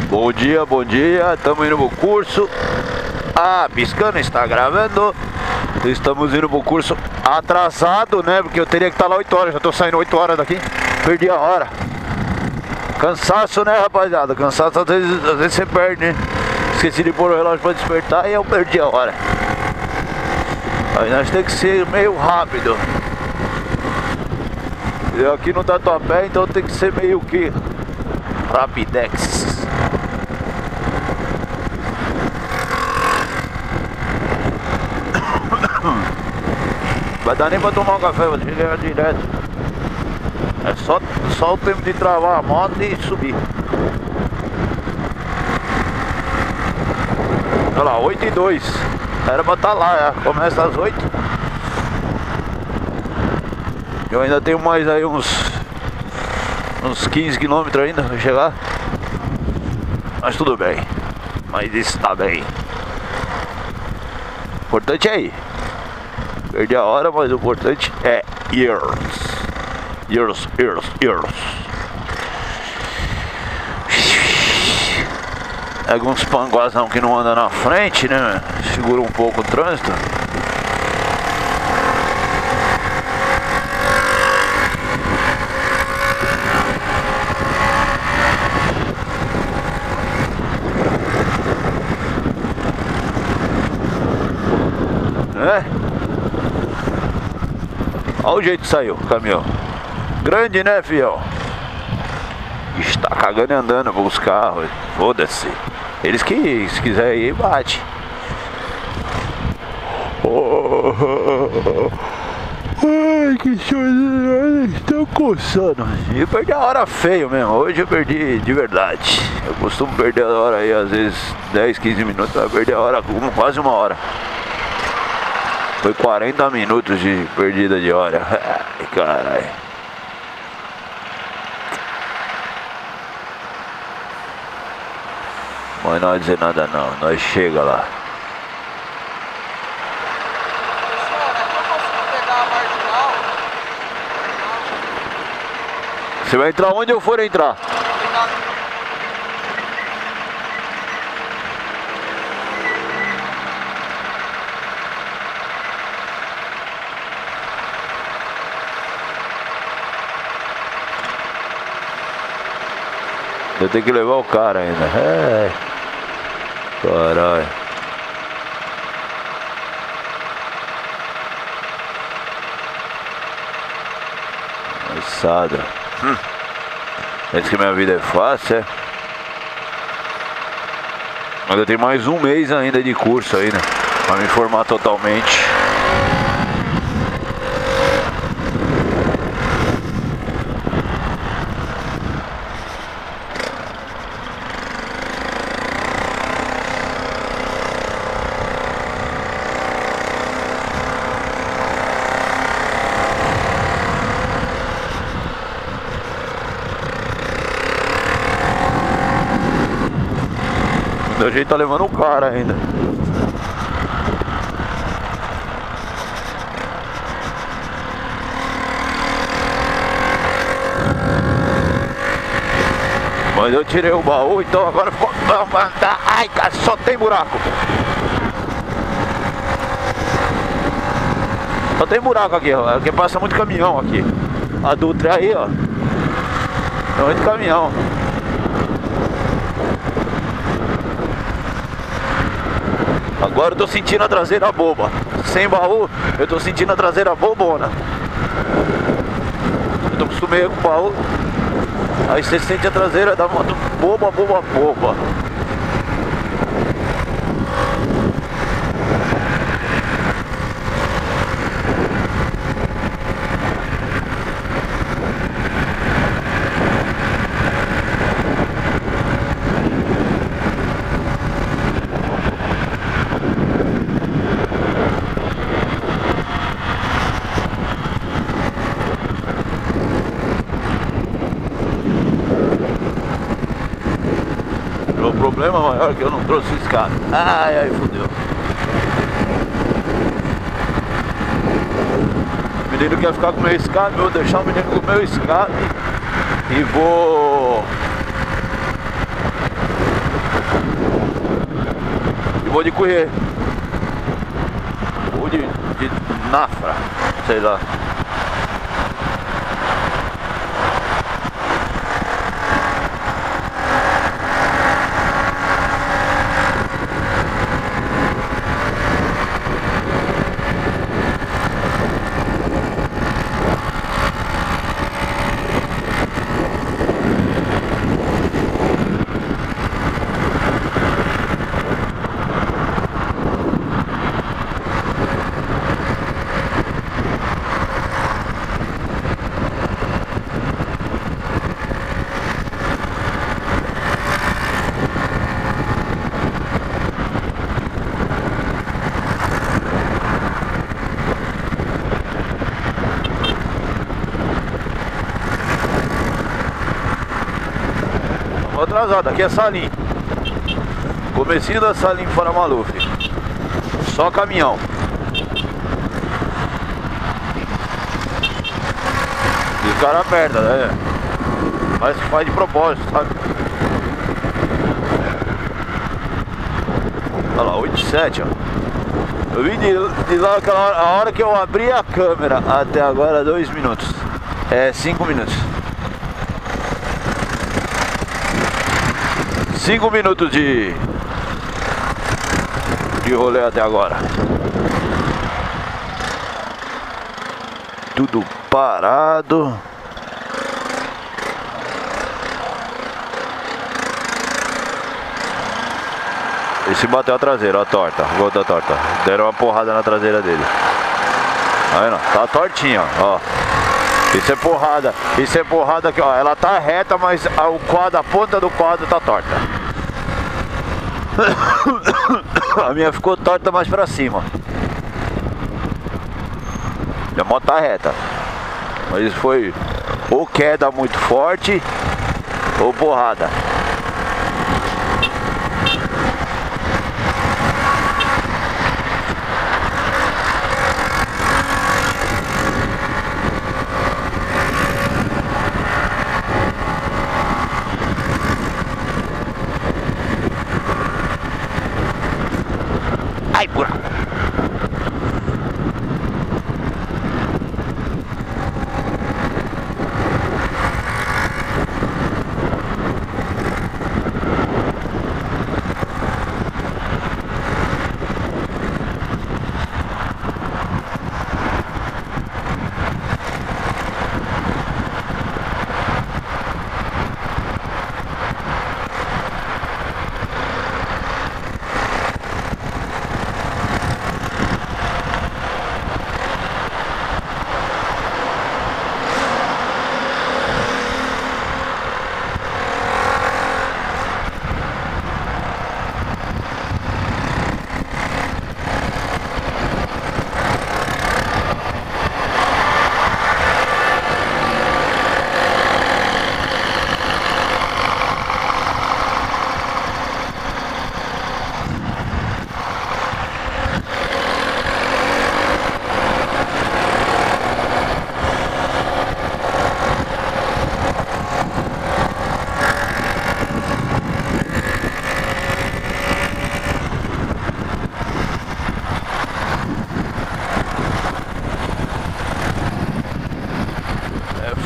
Bom dia, estamos indo pro curso. Ah, piscando, está gravando. Estamos indo pro curso atrasado, né? Porque eu teria que estar lá 8 horas, já tô saindo 8 horas daqui. Perdi a hora. Cansaço, né, rapaziada? Cansaço às vezes você perde, né? Esqueci de pôr o relógio pra despertar e eu perdi a hora. Aí nós temos que ser meio rápido. Eu aqui no Tatuapé, então tem que ser meio que rapidex. Vai dar nem pra tomar um café, vou chegar direto. É só o tempo de travar a moto e subir. Olha lá, 8h02. Era pra estar lá, já. Começa às 8. Eu ainda tenho mais aí uns 15 km ainda pra chegar. Mas tudo bem. Mas está bem. O importante é ir. Perdi a hora, mas o importante é years. Alguns panguazão que não andam na frente, né? Segura um pouco o trânsito. Olha o jeito que saiu o caminhão. Grande, né, fiel? Está cagando e andando com os carros. Foda-se. Eles que, se quiser ir, bate. Ai, que chorinho. Estou coçando. E eu perdi a hora feio mesmo. Hoje eu perdi de verdade. Eu costumo perder a hora aí, às vezes 10, 15 minutos. Eu perdi a hora, quase uma hora. Foi 40 minutos de perdida de hora. Ai, caralho. Mas não vai dizer nada não, nós chega lá. Você vai entrar onde eu for entrar? Eu tenho que levar o cara ainda. É. Caralho. Moçada. Diz que minha vida é fácil, é? Mas eu tenho mais um mês ainda de curso aí, né? Pra me formar totalmente. Do jeito tá levando o cara ainda. Mas eu tirei o baú, então agora vamos andar. Ai, cara, só tem buraco. Só tem buraco aqui, ó. Porque passa muito caminhão aqui. A Dutra aí, ó. Tem muito caminhão. Agora eu tô sentindo a traseira boba. Sem baú, eu tô sentindo a traseira bobona. Eu tô acostumado com o baú. Aí você sente a traseira da moto boba. O problema maior é que eu não trouxe escape. Ai, fodeu. O menino quer ficar com o meu escape, eu vou deixar o menino com o meu escape e vou vou de correr. Vou de nafra, sei lá. Atrasado, aqui é Salim. Comecinho da Salim Fora Maluf. Só caminhão. E o cara merda, né? Mas faz de propósito, sabe? Olha lá, 8,7, ó. Eu vim de lá aquela hora, a hora que eu abri a câmera até agora 2 minutos. É 5 minutos. 5 minutos de rolê até agora. Tudo parado. Esse bateu a traseira, ó, torta. Gol da torta. Deram uma porrada na traseira dele. Tá vendo? Tá tortinha, ó. Isso é porrada. Isso é porrada aqui, ó. Ela tá reta, mas o quadro, a ponta do quadro tá torta. A minha ficou torta mais pra cima. A moto tá reta. Mas isso foi ou queda muito forte ou porrada. Ai, buraco.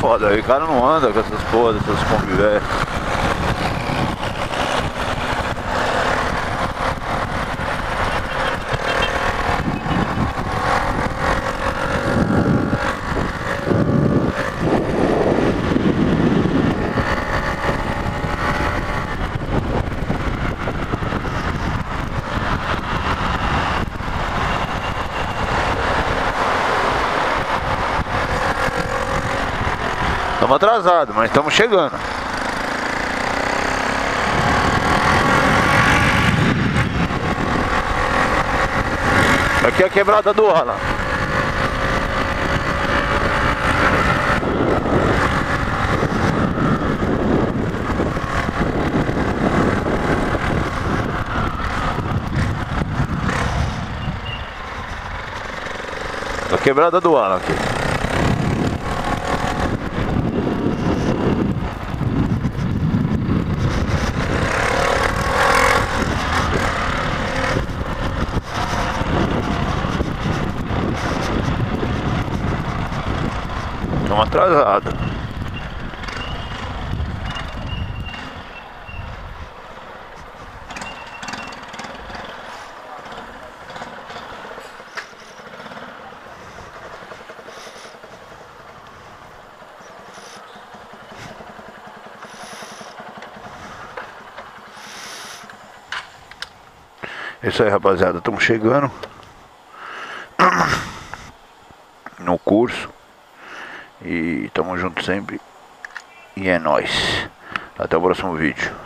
Foda, aí o cara não anda com essas porras, essas Kombi velhas. Estamos atrasados, mas estamos chegando. Aqui é a quebrada do Alan. A quebrada do Alan aqui. estamos atrasados. É isso aí, rapaziada, estamos chegando no curso e tamo junto sempre e é nóis. Até o próximo vídeo.